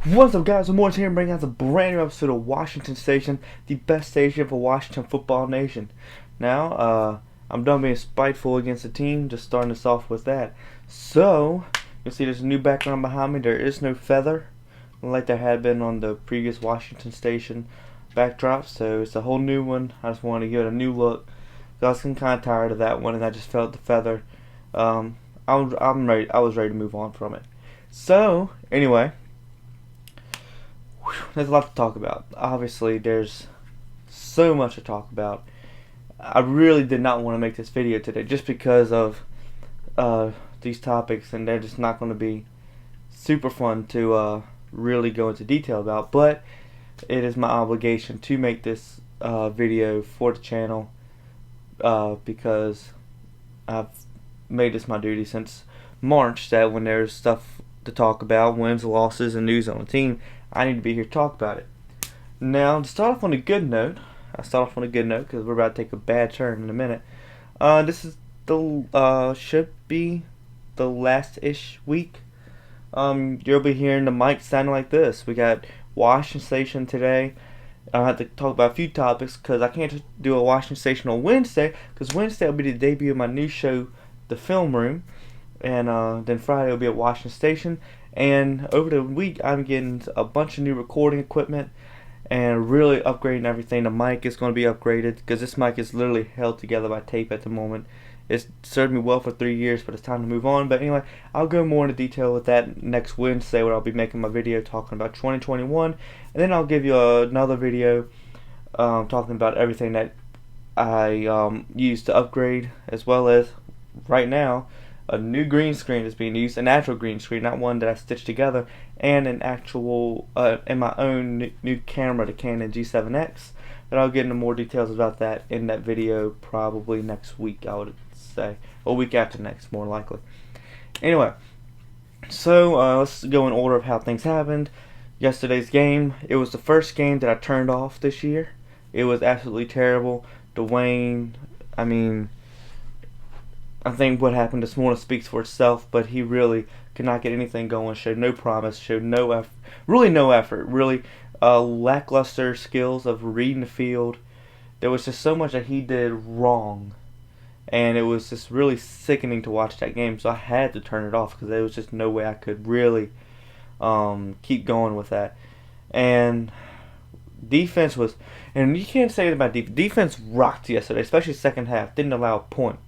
What's up, guys? I'm Morris here and bringing out a brand new episode of Washington Station, the best station for Washington football nation. Now, I'm done being spiteful against the team, just starting us off with that. So, you'll see there's a new background behind me. There is no feather, like there had been on the previous Washington Station backdrop, so it's a whole new one. I just wanted to give it a new look. I was kind of tired of that one, and I just felt the feather. I'm ready. I was ready to move on from it. So, anyway. There's a lot to talk about. Obviously, there's so much to talk about. I really did not want to make this video today just because of these topics, and they're just not going to be super fun to really go into detail about. But it is my obligation to make this video for the channel because I've made this my duty since March, that when there's stuff to talk about, wins, losses, and news on the team, I need to be here to talk about it. Now, to start off on a good note, because we're about to take a bad turn in a minute. This is the should be the last-ish week. You'll be hearing the mic sounding like this. We got Washington Station today. I have to talk about a few topics because I can't do a Washington Station on Wednesday, because Wednesday will be the debut of my new show, The Film Room, and then Friday will be at Washington Station. And over the week, I'm getting a bunch of new recording equipment and really upgrading everything. The mic is going to be upgraded because this mic is literally held together by tape at the moment. It's served me well for 3 years, but it's time to move on. But anyway, I'll go more into detail with that next Wednesday, where I'll be making my video talking about 2021. And then I'll give you another video talking about everything that I used to upgrade, as well as right now, a new green screen is being used, a natural green screen, not one that I stitched together, and an actual, and my own new camera, the Canon G7X. But I'll get into more details about that in that video probably next week, I would say. Or week after next, more likely. Anyway, so let's go in order of how things happened. Yesterday's game, it was the first game that I turned off this year. It was absolutely terrible. Dwayne, I think what happened this morning speaks for itself, but he really could not get anything going, showed no promise, showed no effort, really lackluster skills of reading the field. There was just so much that he did wrong, and it was just really sickening to watch that game, so I had to turn it off because there was just no way I could really keep going with that. And defense was, and you can't say it about defense. Defense rocked yesterday, especially second half, didn't allow a point.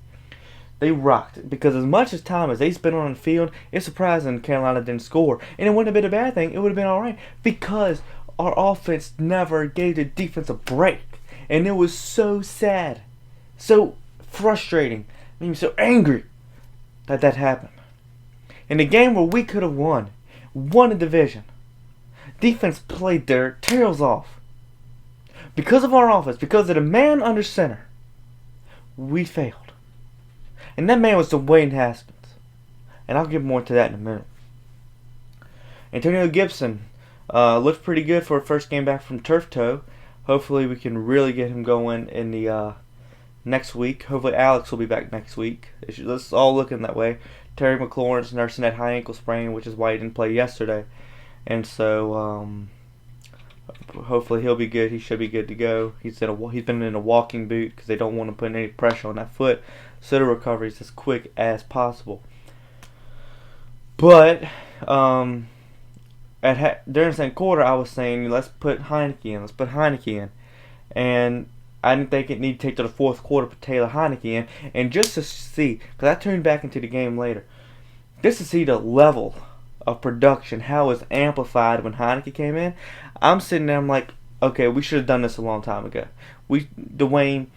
They rocked, because as much as time as they spent on the field, it's surprising Carolina didn't score. And it wouldn't have been a bad thing. It would have been alright, because our offense never gave the defense a break. And it was so sad, so frustrating, so angry that happened. In a game where we could have won the division, defense played their tails off. Because of our offense, because of the man under center, we failed. And that man was Dwayne Haskins. And I'll get more to that in a minute. Antonio Gibson looked pretty good for a first game back from turf toe. Hopefully we can really get him going in the next week. Hopefully Alex will be back next week. It's all looking that way. Terry McLaurin's nursing that high ankle sprain, which is why he didn't play yesterday. And so hopefully he'll be good. He should be good to go. He's been in a walking boot because they don't want to put any pressure on that foot, so the recovery is as quick as possible. But during the second quarter, I was saying, let's put Heineke in. And I didn't think it needed to take to the fourth quarter to put Taylor Heineke in. And just to see, because I tuned back into the game later, just to see the level of production, how it was amplified when Heineke came in, I'm sitting there, I'm like, okay, we should have done this a long time ago. Dwayne,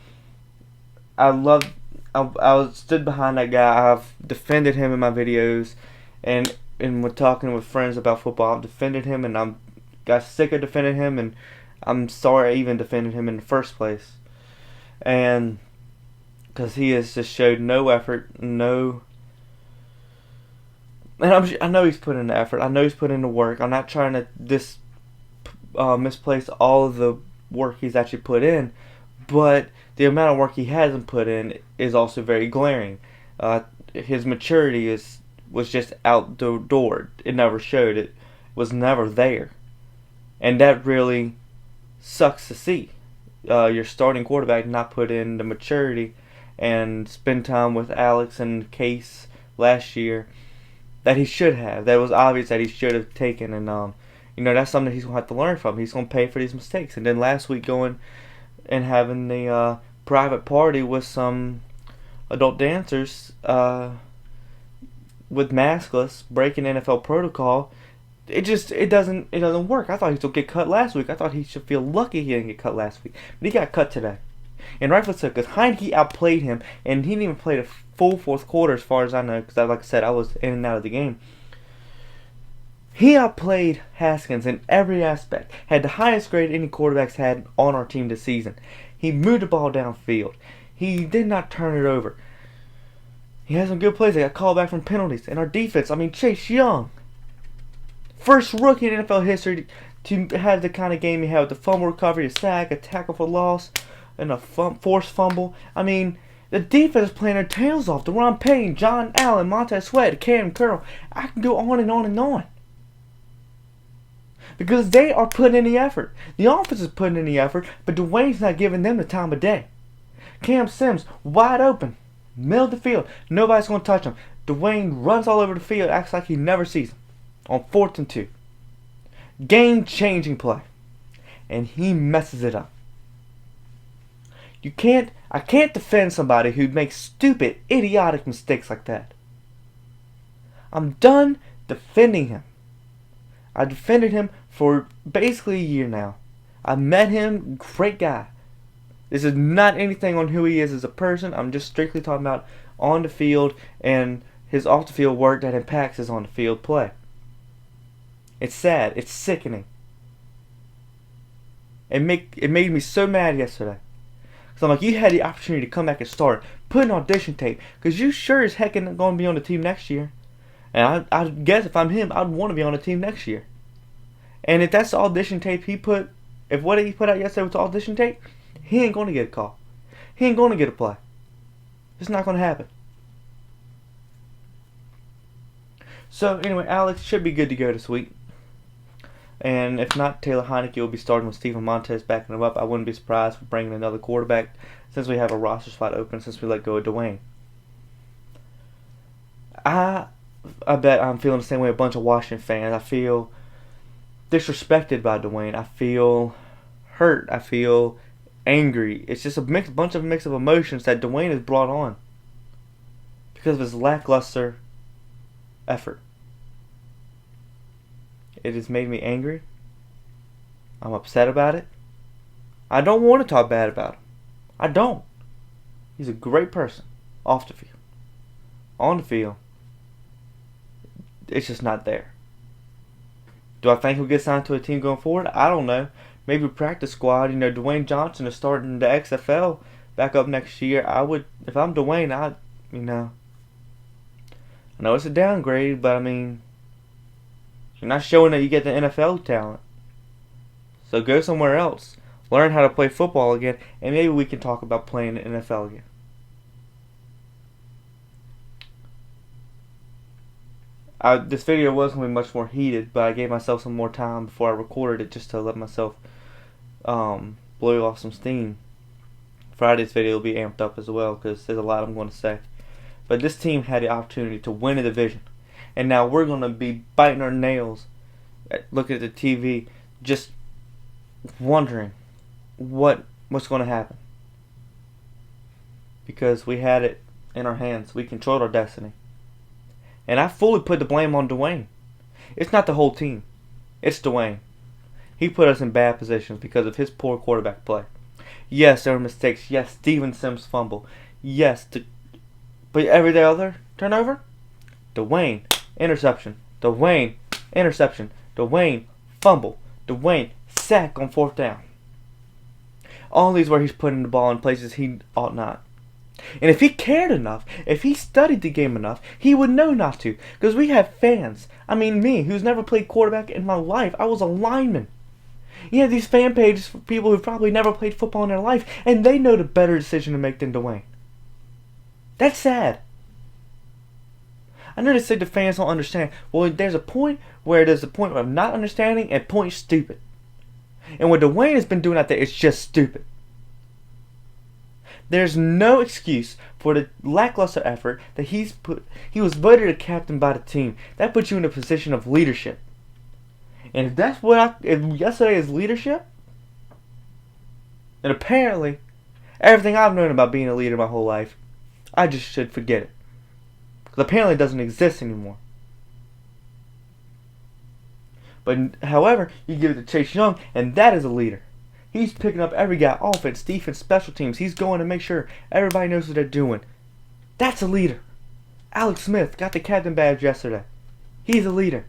I stood behind that guy. I've defended him in my videos, and when talking with friends about football, I've defended him, and I'm got sick of defending him, and I'm sorry I even defended him in the first place. And because he has just showed no effort, and I know he's put in the effort. I know he's put in the work. I'm not trying to misplace all of the work he's actually put in, but the amount of work he hasn't put in is also very glaring. His maturity was just outdoored. It never showed it. was never there. And that really sucks to see. Your starting quarterback not put in the maturity and spend time with Alex and Case last year that he should have. That was obvious that he should have taken. And, that's something he's going to have to learn from. He's going to pay for these mistakes. And then last week going and having the private party with some adult dancers with maskless, breaking NFL protocol. It doesn't work. I thought he was going to get cut last week. I thought he should feel lucky he didn't get cut last week. But he got cut today. And rightfully so, because Heineke outplayed him, and he didn't even play a full fourth quarter as far as I know, because like I said, I was in and out of the game. He outplayed Haskins in every aspect. Had the highest grade any quarterbacks had on our team this season. He moved the ball downfield. He did not turn it over. He had some good plays. They got called back from penalties. And our defense, Chase Young, first rookie in NFL history to have the kind of game he had with the fumble recovery, a sack, a tackle for loss, and a forced fumble. The defense is playing their tails off. Deron Payne, John Allen, Montez Sweat, Cam Curl. I can go on and on and on. Because they are putting in the effort. The offense is putting in the effort, but Dwayne's not giving them the time of day. Cam Sims, wide open, middle of the field. Nobody's going to touch him. Dwayne runs all over the field, acts like he never sees him. On 4th and 2. Game-changing play. And he messes it up. I can't defend somebody who makes stupid, idiotic mistakes like that. I'm done defending him. I defended him for basically a year now. I met him, great guy. This is not anything on who he is as a person. I'm just strictly talking about on the field and his off the field work that impacts his on the field play. It's sad. It's sickening. It made me so mad yesterday. So I'm like, you had the opportunity to come back and start. Put an audition tape. Because you sure as heck ain't going to be on the team next year. And I guess if I'm him, I'd want to be on the team next year. And if that's the audition tape if what he put out yesterday was the audition tape, he ain't going to get a call. He ain't going to get a play. It's not going to happen. So anyway, Alex should be good to go this week. And if not, Taylor Heineke will be starting with Steven Montez backing him up. I wouldn't be surprised for bringing another quarterback since we have a roster spot open since we let go of Dwayne. I bet I'm feeling the same way a bunch of Washington fans. I feel disrespected by Dwayne. I feel hurt. I feel angry. It's just a mix of emotions that Dwayne has brought on because of his lackluster effort. It has made me angry. I'm upset about it. I don't want to talk bad about him. I don't. He's a great person off the field. On the field, it's just not there. Do I think he'll get signed to a team going forward? I don't know. Maybe practice squad. Dwayne Johnson is starting the XFL back up next year. I would, if I'm Dwayne, I know it's a downgrade, but you're not showing that you get the NFL talent. So go somewhere else. Learn how to play football again, and maybe we can talk about playing the NFL again. This video was going to be much more heated, but I gave myself some more time before I recorded it just to let myself blow off some steam. Friday's video will be amped up as well because there's a lot I'm going to say. But this team had the opportunity to win a division. And now we're going to be biting our nails, looking at the TV, just wondering what's going to happen. Because we had it in our hands. We controlled our destiny. And I fully put the blame on Dwayne. It's not the whole team. It's Dwayne. He put us in bad positions because of his poor quarterback play. Yes, there were mistakes. Yes, Steven Sims fumble. Yes, but every other turnover, Dwayne interception. Dwayne interception. Dwayne fumble. Dwayne sack on 4th down. All these where he's putting the ball in places he ought not. And if he cared enough, if he studied the game enough, he would know not to. Because we have fans. Me, who's never played quarterback in my life. I was a lineman. You have these fan pages for people who've probably never played football in their life, and they know the better decision to make than Dwayne. That's sad. I know they say the fans don't understand. Well, there's a point where there's a point of not understanding and point stupid. And what Dwayne has been doing out there is just stupid. There's no excuse for the lackluster effort that he was voted a captain by the team. That puts you in a position of leadership. And if that's if yesterday is leadership, then apparently everything I've known about being a leader my whole life, I just should forget it. Because apparently it doesn't exist anymore. But however, you give it to Chase Young, and that is a leader. He's picking up every guy, offense, defense, special teams. He's going to make sure everybody knows what they're doing. That's a leader. Alex Smith got the captain badge yesterday. He's a leader.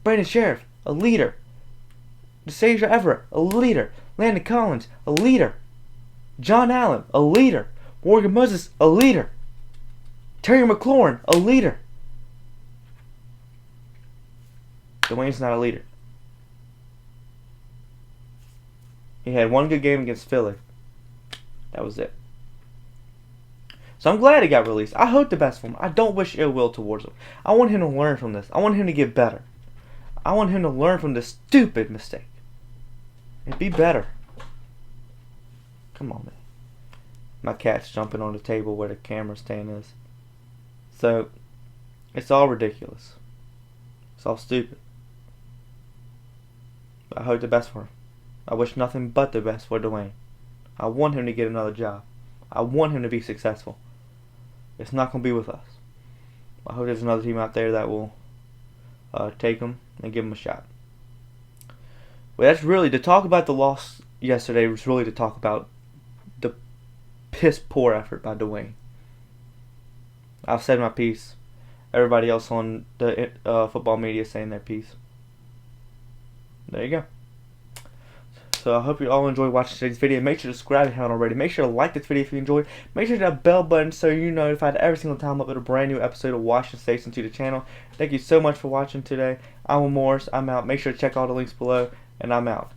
Brandon Sheriff, a leader. DeSasia Everett, a leader. Landon Collins, a leader. John Allen, a leader. Morgan Moses, a leader. Terry McLaurin, a leader. Dwayne's not a leader. He had one good game against Philly. That was it. So I'm glad he got released. I hope the best for him. I don't wish ill will towards him. I want him to learn from this. I want him to get better. I want him to learn from this stupid mistake. And be better. Come on, man. My cat's jumping on the table where the camera stand is. So, it's all ridiculous. It's all stupid. But I hope the best for him. I wish nothing but the best for Dwayne. I want him to get another job. I want him to be successful. It's not going to be with us. I hope there's another team out there that will take him and give him a shot. But that's really, to talk about the loss yesterday was really to talk about the piss poor effort by Dwayne. I've said my piece. Everybody else on the football media is saying their piece. There you go. So I hope you all enjoyed watching today's video. Make sure to subscribe if you haven't already. Make sure to like this video if you enjoyed. Make sure to hit that bell button so you're notified every single time I upload a brand new episode of Washington Station to the channel. Thank you so much for watching today. I'm Will Morris. I'm out. Make sure to check all the links below, and I'm out.